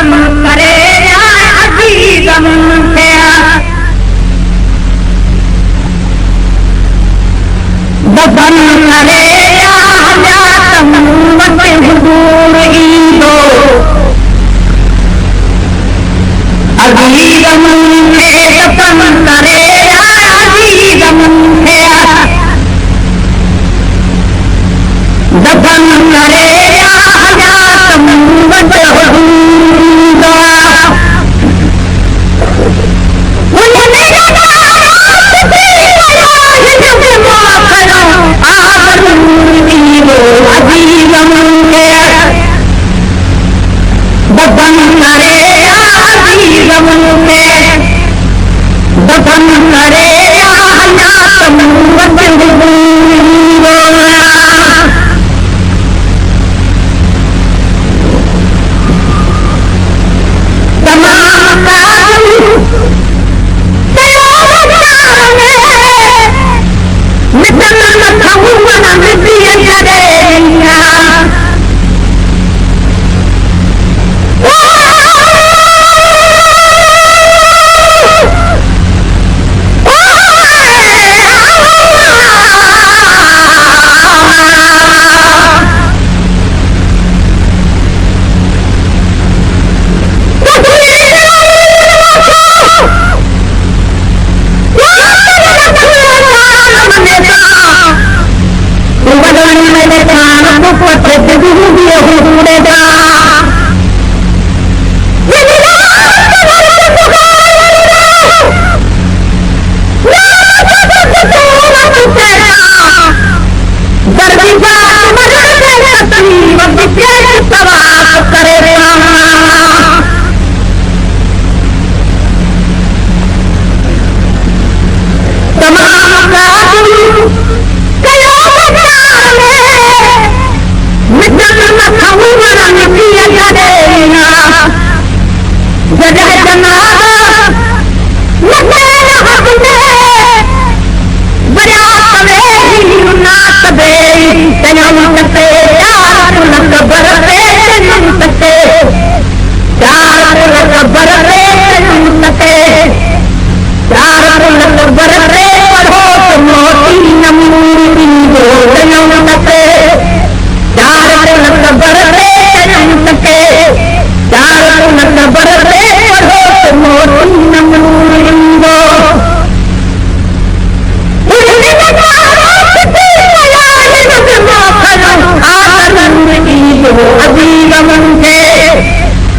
दफन करे अजीजम थे दफन करे हजातम वत हुजूर ईंदो अजीजम थे दफन करे अजीजम थे दफन करे हजातम वत हुजूर दफन करे हजातम वत हुजूर तमाम मिटन नथुवन मिटिय जड़ेया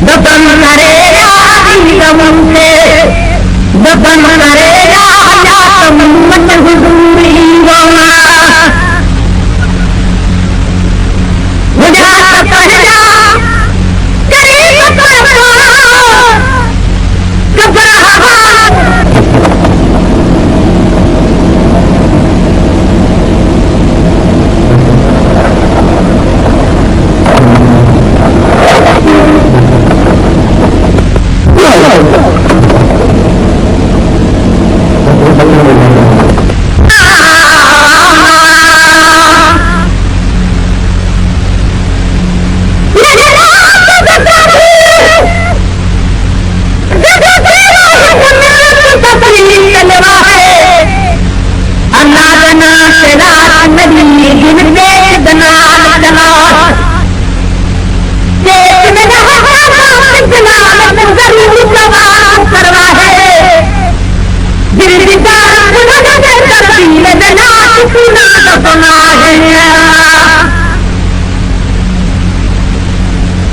दफन करे हजातम वत हुजूर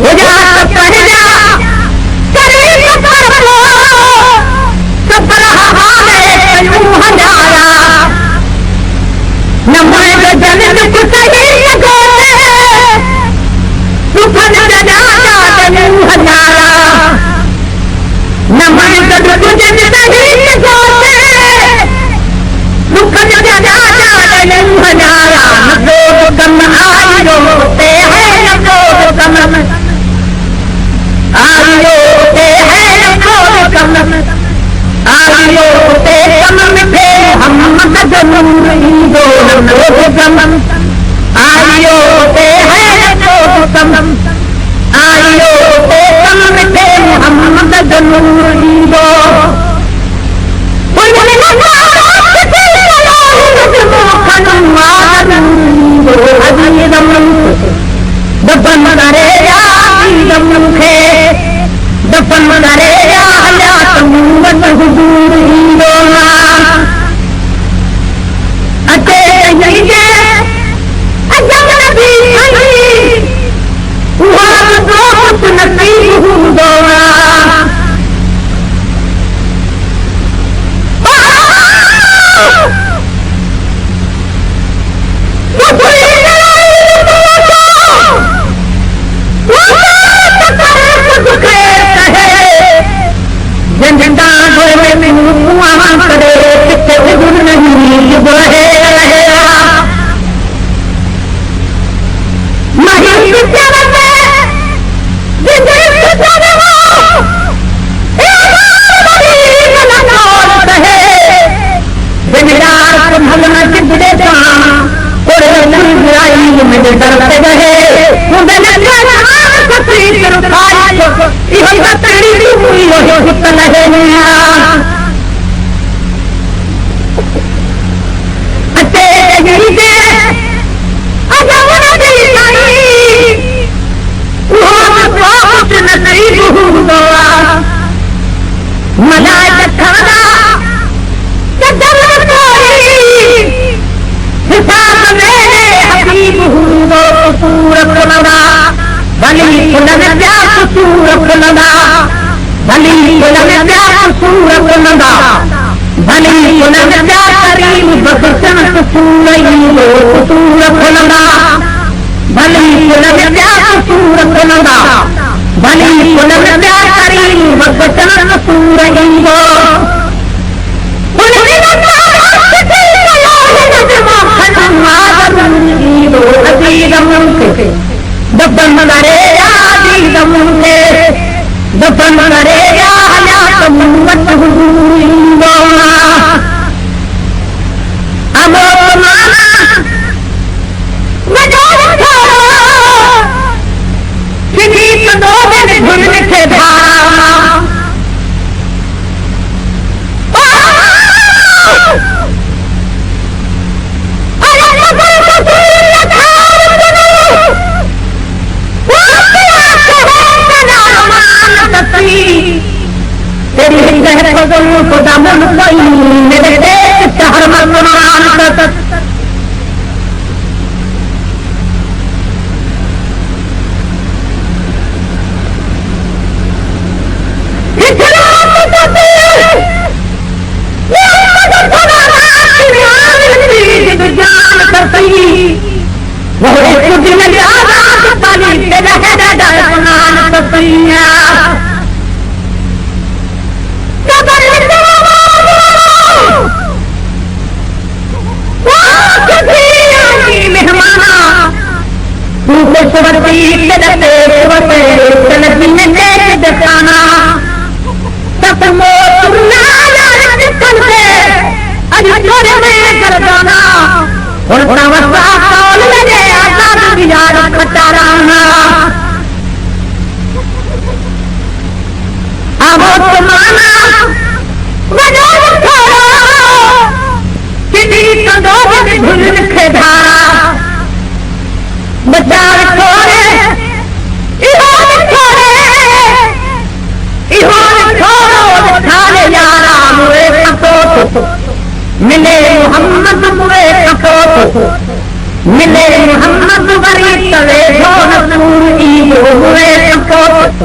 बुझात पहला करीब घबराहट आइयो ते है तो कम आइयो ते कम मिठे सदनूरीदो कोई ना दफन करे दम खे दफन करे तमूमत हुजूर ईंदो अचे जे अजब नबी उहा दोस्त नसीब हूंदो मिले मोहम्मद मुरे कपोत मिले मोहम्मद वरी तवे रसूल ईदो मुरे कपोत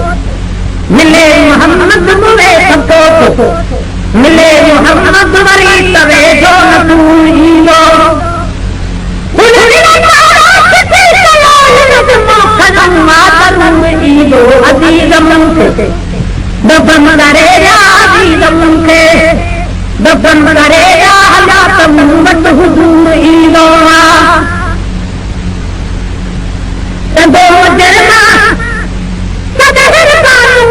मिले मोहम्मद मुरे कपोत मिले मोहम्मद वरी तवे रसूल ईदो दफन करे अजीज मुखे दफन करे तमूमत हुजूर ईंदो दो जरमा सदहर कानू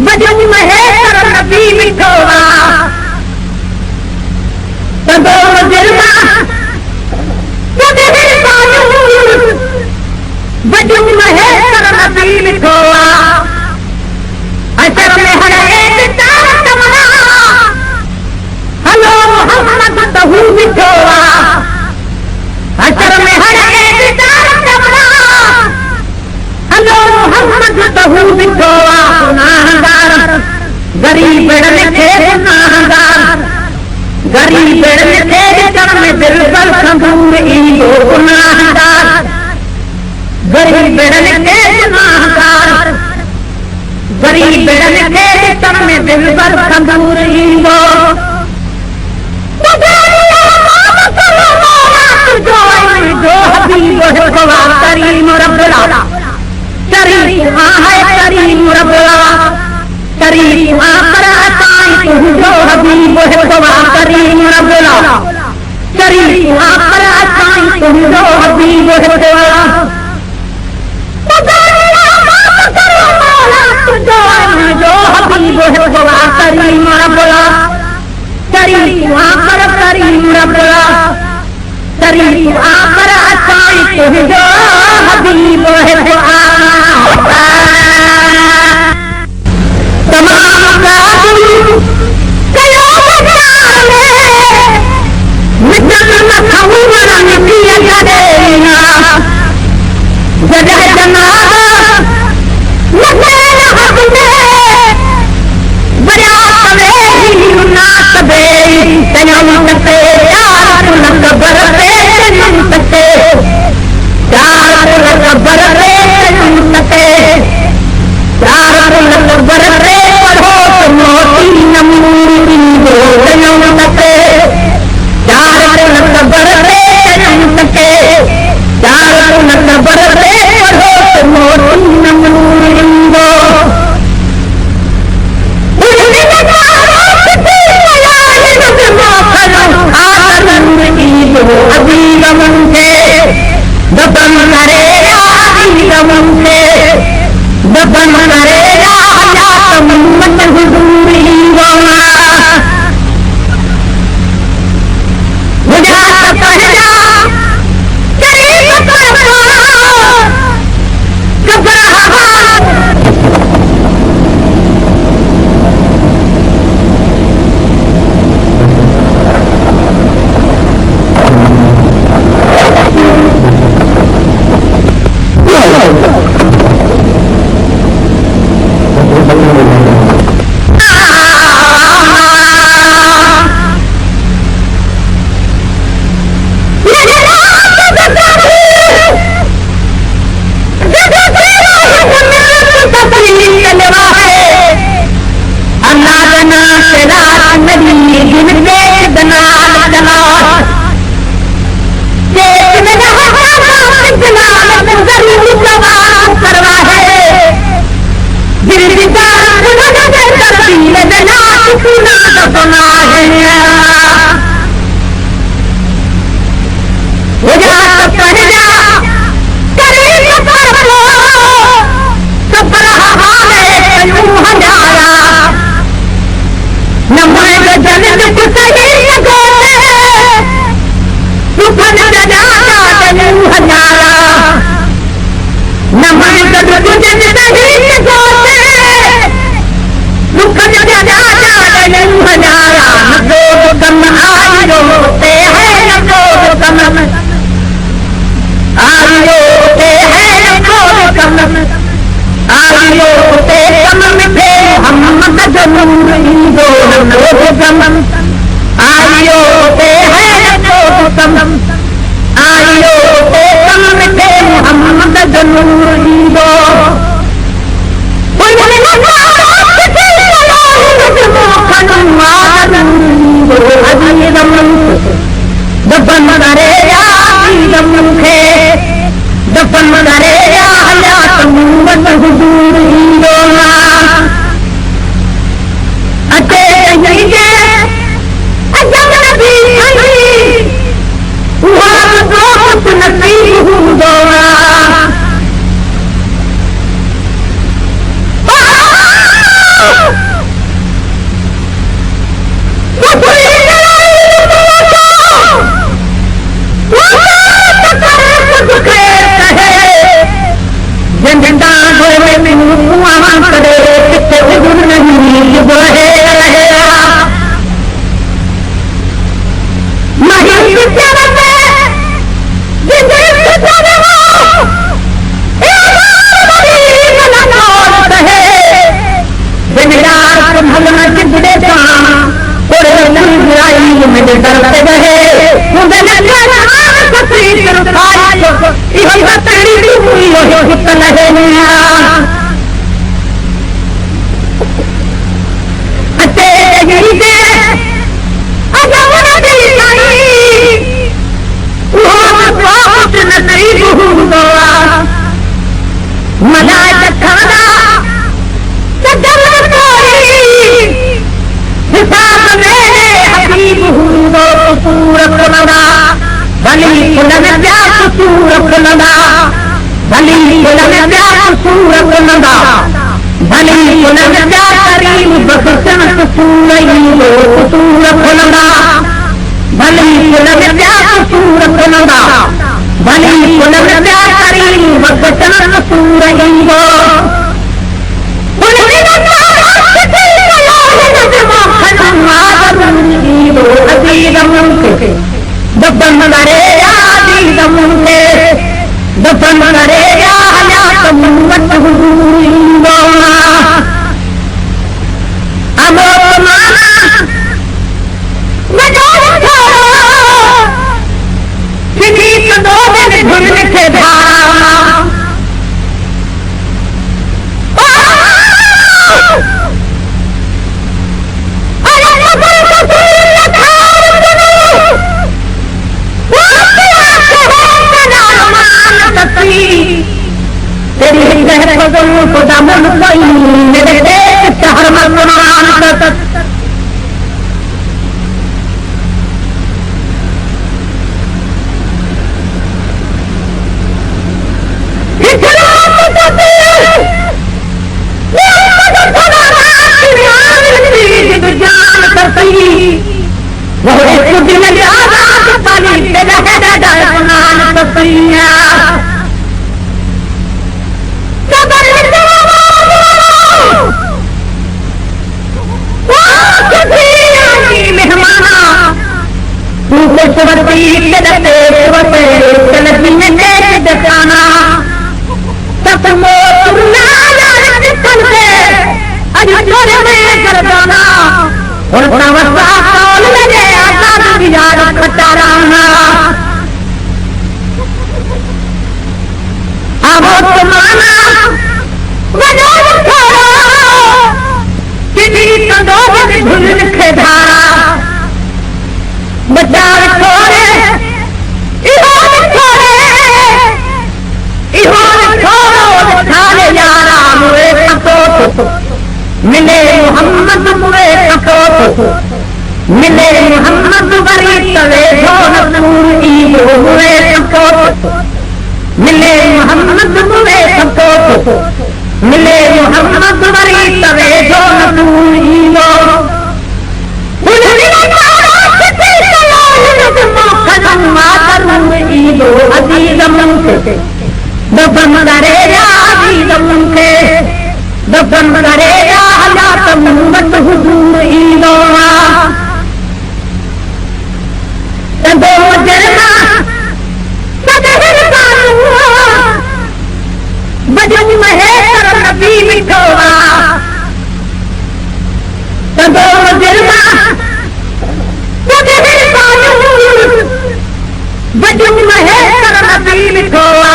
बजू महेर नबी मिठो दो जरमा सदहर कानू बजू महेर नबी मिठो सॼो मोहम्मद तहू ॾिठो आहे गुनाहगार ग़रीबड़न खे गुनाहगार ग़रीबड़न खे ॾिसण में दिलि पर संदूर ईंदो गुनाहगार ग़रीबड़न खे गुनाहगार ग़रीबड़न खे ॾिसण में दिलि पर संदूर ईंदो जो हबीब करीम रब्बुल करीम है करीम रब्बुल करीम पर असाई तुझो हबीब करीम रब्बुल करीम पर असाई तुझो हबीब जो हबीब करीम रब्बुल करीम पर करीम रब्बुल करीम पर असाई तुझो हबीब तमाम काजू कयो बचार में मिटन न खऊर मिटिया जडेना जडे जनाब लगे हक में बया तवे ही नात बे तयम ते यार न खबर पे तते यार न खबर पे तते यार न खबर पे मोती नमूरी दो तयम तते यार न खबर पे तते यार न खबर पे मोती नमूरी दो दफन करेगा दफन करेगा मत हुजूरी मुझे पहला करीब है पुतल है तेरी दे अजमन दी नहीं वो बात नहीं भूलवा मलाइका खाना सदल कोई हिसाब मेरे हबीब हुंदो पूरा खुलना भली खुलना प्यार पूरा खुलना भली खुलना प्यार पूरा खुलना भली खुलना प्यार करीम बख्शन पूरा लो पूरा खुलना भली खुलना प्यार पूरा खुलना भली खुलना प्यार करीम बख्शन पूरा लो दफन मरे आदि दमुने दफन मरे आया तमुत हुआ अमोल माना मजाक किसी तो दिन धुन के धारा तेरी कहर को दामन कोई मेरे देश शहर में कुरान का मिले मोहम्मद मुरे कपोत मिले मोहम्मद बरी तले नूर ईदो मुरे कपोत मिले मोहम्मद मुरे कपोत मिले मोहम्मद बरी तले नूर ईदो दफन करे दफन करे तमुत हुजूर ईदोआ तदो जरमा सदहर कानुआ बजू महेर नबी मिठोआ तदो जरमा सदहर कानुआ बजू महेर नबी मिठोआ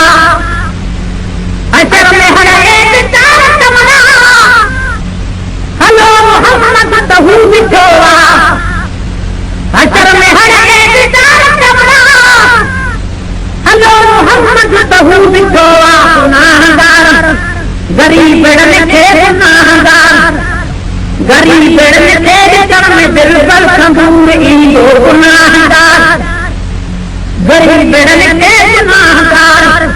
असर में हर एक तार तमना हलो मोहम्मद तहू मिठोआ असर में हर एक तार तमना हलो मोहम्मद तहू मिठोआ गुनाहगार गरीब बेड़न के गुनाहगार गरीब बेड़न के चरण में बिल्कुल संभूर ईदो गुनाहगार गरीब बेड़न के गुनाहगार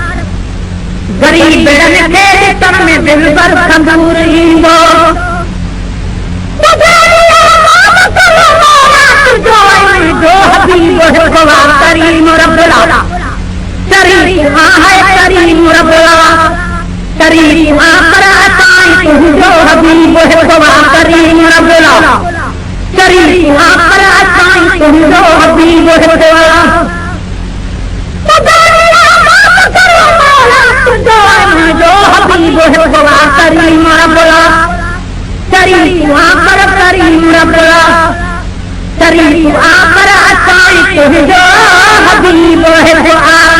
गरीब बेड़न के चरण में बिल्कुल संभूर ईदो जो हबीब है खुदा करीम रब्बुल करीम है करीम रब्बुल करीम पर अताई तू जो हबीब है खुदा करीम रब्बुल करीम पर अताई तू जो हबीब है खुदा जो हबीब है खुदा करीम रब्बुल करीम पर करीम रब्बुल करीम पर अताई तू जो हबीब है खुदा